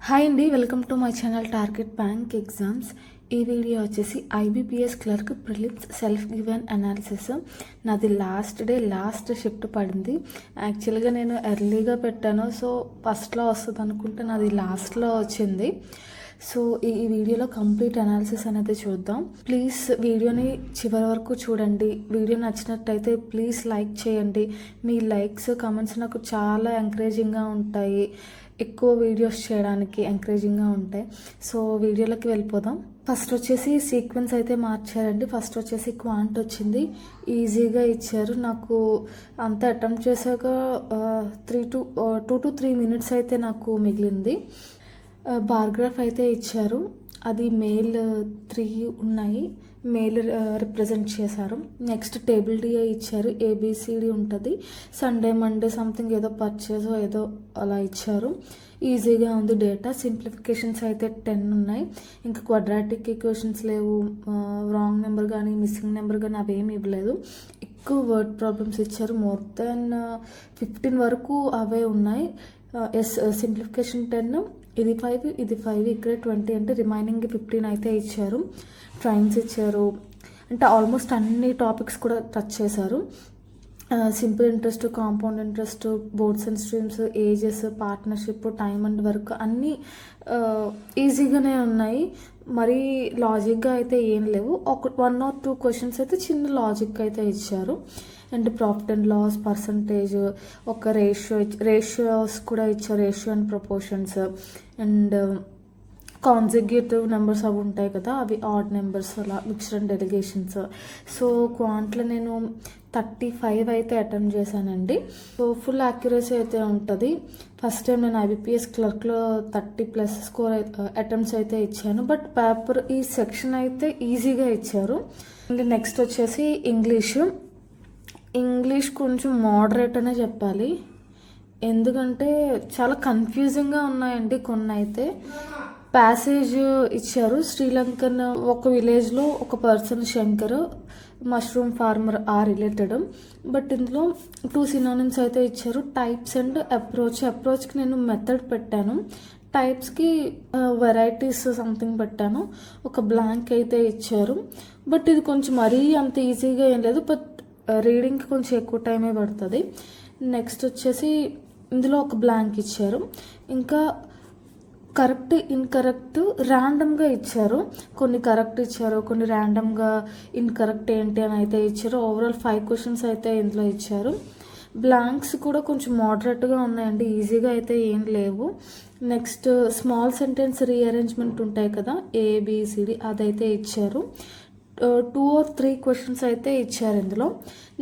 Hi అండి, welcome to my channel target bank exams. ఈ video వచ్చేసి IBPS clerk prelims self given analysis. నాది last shift పడింది. యాక్చువల్గా నేను ఎర్లీగా పెట్టాను, సో ఫస్ట్లో వస్తుంది అనుకుంటే నాది లాస్ట్లో వచ్చింది. సో ఈ వీడియోలో కంప్లీట్ అనాలిసిస్ అనేది చూద్దాం. ప్లీజ్ వీడియోని చివరి వరకు చూడండి. వీడియో నచ్చినట్టయితే ప్లీజ్ లైక్ చేయండి. మీ లైక్స్ కామెంట్స్ నాకు చాలా ఎంకరేజింగ్గా ఉంటాయి, ఎక్కువ వీడియోస్ చేయడానికి ఎంకరేజింగ్గా ఉంటాయి. సో వీడియోలోకి వెళ్ళిపోదాం. ఫస్ట్ వచ్చేసి సీక్వెన్స్ అయితే మార్చారండి. ఫస్ట్ వచ్చేసి క్వాంట్ వచ్చింది, ఈజీగా ఇచ్చారు. నాకు అంతా అటెంప్ట్ చేశాక 2 to 3 minutes అయితే నాకు మిగిలింది. బార్గ్రాఫ్ అయితే ఇచ్చారు, అది మేల్ 3 ఉన్నాయి, మేల్ రిప్రజెంట్ చేశారు. నెక్స్ట్ టేబుల్ డిఐ ఇచ్చారు, ఏబిసిడి ఉంటుంది, సండే మండే సంథింగ్ ఏదో పర్చేస్ ఏదో అలా ఇచ్చారు. ఈజీగా ఉంది డేటా. సింప్లిఫికేషన్స్ అయితే 10 ఉన్నాయి. ఇంకా క్వాడ్రాటిక్ ఈక్వేషన్స్ లేవు, రాంగ్ నెంబర్ కానీ మిస్సింగ్ నెంబర్ కానీ అవేమి ఇవ్వలేదు. ఎక్కువ వర్డ్ ప్రాబ్లమ్స్ ఇచ్చారు, మోర్ దెన్ 15 వరకు అవే ఉన్నాయి. సింప్లిఫికేషన్ 10, ఇది 5, ఇది 5, ఇక్కడ 20 అంటే రిమైనింగ్ 15 అయితే ఇచ్చారు. ట్రైన్స్ ఇచ్చారు, అంటే ఆల్మోస్ట్ అన్ని టాపిక్స్ కూడా టచ్ చేశారు. Simple interest, compound interest, boards and streams, ages, partnership, time and work అన్నీ ఈజీగానే ఉన్నాయి. మరీ లాజిక్గా అయితే ఏం లేవు. 1 or 2 క్వశ్చన్స్ అయితే చిన్న లాజిక్ అయితే ఇచ్చారు. And profit and loss, percentage, ఒక రేషియోస్ కూడా ఇచ్చారు, ratio and proportions. And consecutive numbers అవి ఉంటాయి కదా, అవి ఆడ్ నెంబర్స్, అలా మిక్స్డ్ అండ్ డెలిగేషన్స్. సో క్వాంట్లో నేను 35 అయితే అటెంప్ట్ చేశానండి. సో ఫుల్ యాక్యురసీ అయితే ఉంటుంది. ఫస్ట్ టైం నేను ఐబీపీఎస్ క్లర్క్లో 30+ స్కోర్ అటెంప్ట్స్ అయితే ఇచ్చాను. బట్ పేపర్ ఈ సెక్షన్ అయితే ఈజీగా ఇచ్చారు. అండ్ నెక్స్ట్ వచ్చేసి ఇంగ్లీష్ కొంచెం మోడరేట్ అనే చెప్పాలి, ఎందుకంటే చాలా కన్ఫ్యూజింగ్గా ఉన్నాయండి కొన్ని అయితే. ప్యాసేజ్ ఇచ్చారు, శ్రీలంకన్ ఒక విలేజ్లో ఒక person Shankar, mushroom farmer are related. But ఇందులో 2 సినానిమ్స్ అయితే ఇచ్చారు, టైప్స్ అండ్ అప్రోచ్కి నేను మెథడ్ పెట్టాను, టైప్స్కి వెరైటీస్ సంథింగ్ పెట్టాను. ఒక బ్లాంక్ అయితే ఇచ్చారు. బట్ ఇది కొంచెం మరీ అంత ఈజీగా ఏం లేదు, బట్ రీడింగ్కి కొంచెం ఎక్కువ టైమే పడుతుంది. నెక్స్ట్ వచ్చేసి ఇందులో ఒక బ్లాంక్ ఇచ్చారు. ఇంకా కరెక్ట్, ఇన్కరెక్ట్ ర్యాండమ్గా ఇచ్చారు. కొన్ని కరెక్ట్ ఇచ్చారు, కొన్ని ర్యాండమ్గా ఇన్కరెక్ట్ ఏంటి అని అయితే ఇచ్చారు. ఓవరాల్ 5 క్వశ్చన్స్ అయితే ఇందులో ఇచ్చారు. బ్లాంక్స్ కూడా కొంచెం మోడరేట్గా ఉన్నాయండి, ఈజీగా అయితే ఏం లేవు. నెక్స్ట్ స్మాల్ సెంటెన్స్ రీఅరేంజ్మెంట్ ఉంటాయి కదా, ఏబిసిడి, అదైతే ఇచ్చారు. 2 or 3 క్వశ్చన్స్ అయితే ఇచ్చారు ఇందులో.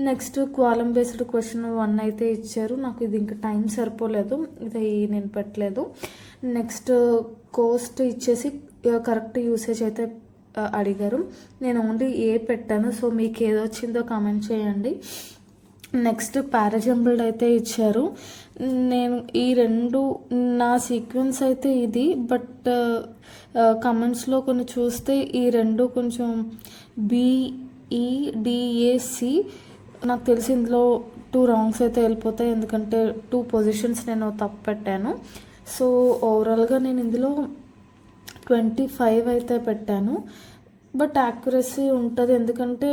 నెక్స్ట్ కాలమ్ బేస్డ్ క్వశ్చన్ 1 అయితే ఇచ్చారు. నాకు ఇది ఇంకా టైం సరిపోలేదు, ఇది నేను పెట్టలేదు. నెక్స్ట్ కోస్ట్ ఇచ్చేసి కరెక్ట్ యూసేజ్ అయితే అడిగారు. నేను ఓన్లీ పెట్టాను, సో మీకు ఏదో వచ్చిందో కామెంట్ చేయండి. నెక్స్ట్ పారాజంబుల్డ్ అయితే ఇచ్చారు. నేను ఈ 2 నా సీక్వెన్స్ అయితే ఇది, బట్ కమెంట్స్లో కొన్ని చూస్తే ఈ 2 కొంచెం BEDAC, నాకు తెలిసి ఇందులో 2 రాంగ్స్ అయితే వెళ్ళిపోతాయి, ఎందుకంటే 2 పొజిషన్స్ నేను తప్పు పెట్టాను. సో ఓవరాల్గా నేను ఇందులో 25 అయితే పెట్టాను. బట్ యాక్యురసీ ఉంటుంది, ఎందుకంటే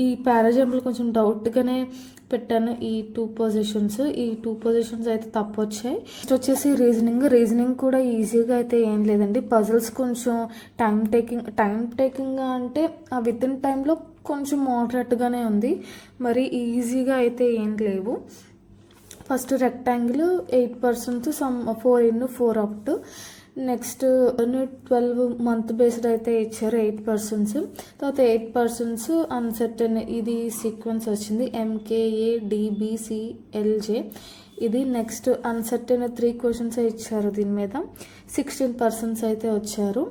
ఈ పారాజంబుల్ కొంచెం డౌట్గానే పెట్టాను. ఈ 2 పొజిషన్స్ అయితే తప్పు వచ్చాయి. నెక్స్ట్ వచ్చేసి రీజనింగ్ కూడా ఈజీగా అయితే ఏం లేదండి. పజిల్స్ కొంచెం టైం టేకింగ్ అంటే విత్ ఇన్ టైంలో కొంచెం మోడరేట్గానే ఉంది, మరి ఈజీగా అయితే ఏం లేవు. First rectangle 8%, some 4 in 4 out. Next 12 month based అయితే ఇచ్చారు, 8%. తర్వాత 8% అన్సర్టెన్, ఇది సీక్వెన్స్ వచ్చింది, MKADBCLJ ఇది. నెక్స్ట్ అన్సర్టెన్ 3 క్వశ్చన్స్ ఇచ్చారు, దీని మీద 16% అయితే వచ్చారు.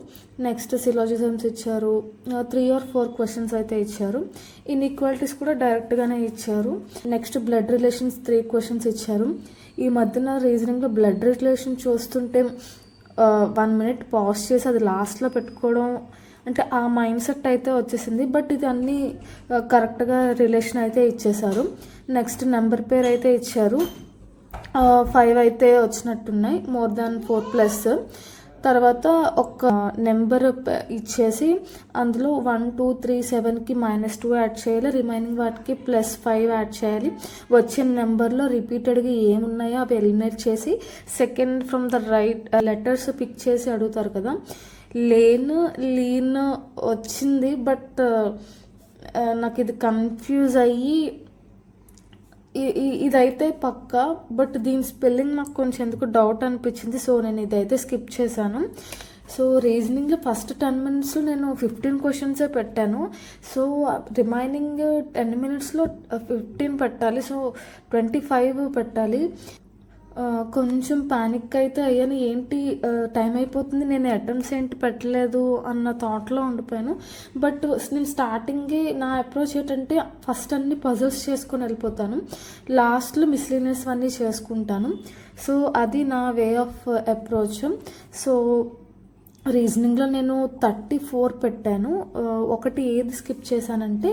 నెక్స్ట్ సిలాజిజమ్స్ ఇచ్చారు, 3 or 4 క్వశ్చన్స్ అయితే ఇచ్చారు. ఇన్ఈక్వాలిటీస్ కూడా డైరెక్ట్గానే ఇచ్చారు. నెక్స్ట్ బ్లడ్ రిలేషన్స్ 3 క్వశ్చన్స్ ఇచ్చారు. ఈ మధ్యన రీజనింగ్లో బ్లడ్ రిలేషన్ చూస్తుంటే 1 minute పాజ్ చేసి అది లాస్ట్లో పెట్టుకోవడం, అంటే ఆ మైండ్ సెట్ అయితే వచ్చేసింది. బట్ ఇది అన్నీ కరెక్ట్గా రిలేషన్ అయితే ఇచ్చేశారు. నెక్స్ట్ నెంబర్ పేర్ అయితే ఇచ్చారు, 5 అయితే వచ్చినట్టున్నాయి, మోర్ దాన్ 4+. తర్వాత ఒక నెంబర్ ఇచ్చేసి అందులో 1 2 3 7కి -2 యాడ్ చేయాలి, రిమైనింగ్ వాటికి +5 యాడ్ చేయాలి. వచ్చిన నెంబర్లో రిపీటెడ్గా ఏమున్నాయో అవి ఎలిమినేట్ చేసి second from the right letters pick చేసి అడుగుతారు కదా. లీన్ వచ్చింది, బట్ నాకు ఇది కన్ఫ్యూజ్ అయ్యి ఇదైతే పక్కా, బట్ దీని స్పెల్లింగ్ నాకు కొంచెం ఎందుకు డౌట్ అనిపించింది. సో నేను ఇదైతే స్కిప్ చేశాను. సో రీజనింగ్లో ఫస్ట్ 10 మినిట్స్లో నేను 15 క్వశ్చన్సే పెట్టాను. సో రిమైనింగ్ 10 మినిట్స్లో 15 పెట్టాలి. సో 25 పెట్టాలి. కొంచెం ప్యానిక్ అయితే అయ్యాను, ఏంటి టైం అయిపోతుంది, నేను అటెంప్ట్స్ ఏంటి పెట్టలేదు అన్న థాట్లో ఉండిపోయాను. బట్ నేను స్టార్టింగే నా అప్రోచ్ ఏంటంటే ఫస్ట్ అన్ని పజిల్స్ చేసుకొని వెళ్ళిపోతాను, లాస్ట్లో మిస్లీనియస్ అన్నీ చేసుకుంటాను. సో అది నా వే ఆఫ్ అప్రోచ్. సో రీజనింగ్లో నేను 34 పెట్టాను. ఒకటి ఏది స్కిప్ చేశానంటే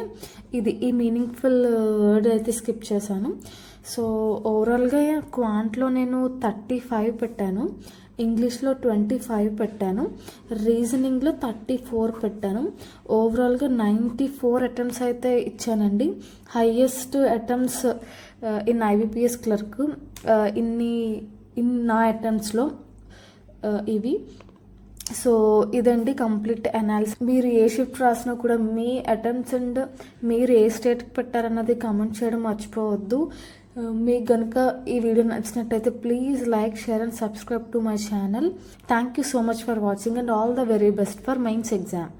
ఈ మీనింగ్ఫుల్ వర్డ్ అయితే స్కిప్ చేశాను. సో ఓవరాల్గా క్వాంట్లో నేను 35 పెట్టాను, ఇంగ్లీష్లో 25 పెట్టాను, రీజనింగ్లో 34 పెట్టాను. ఓవరాల్గా 94 అటెంప్ట్స్ అయితే ఇచ్చానండి. Highest attempts in IBPS clerk నా అటెంప్ట్స్లో ఇవి. సో ఇదండి కంప్లీట్ అనాలిసిస్. మీరు ఏ షిఫ్ట్ రాసినా కూడా మీ అటెంప్ట్స్ అండ్ మీరు ఏ స్టేట్కి పెట్టారన్నది కామెంట్ చేయడం మర్చిపోవద్దు. మీకు కనుక ఈ వీడియో నచ్చినట్టయితే please like, share and subscribe to my channel. Thank you so much for watching and all the very best for mains exam.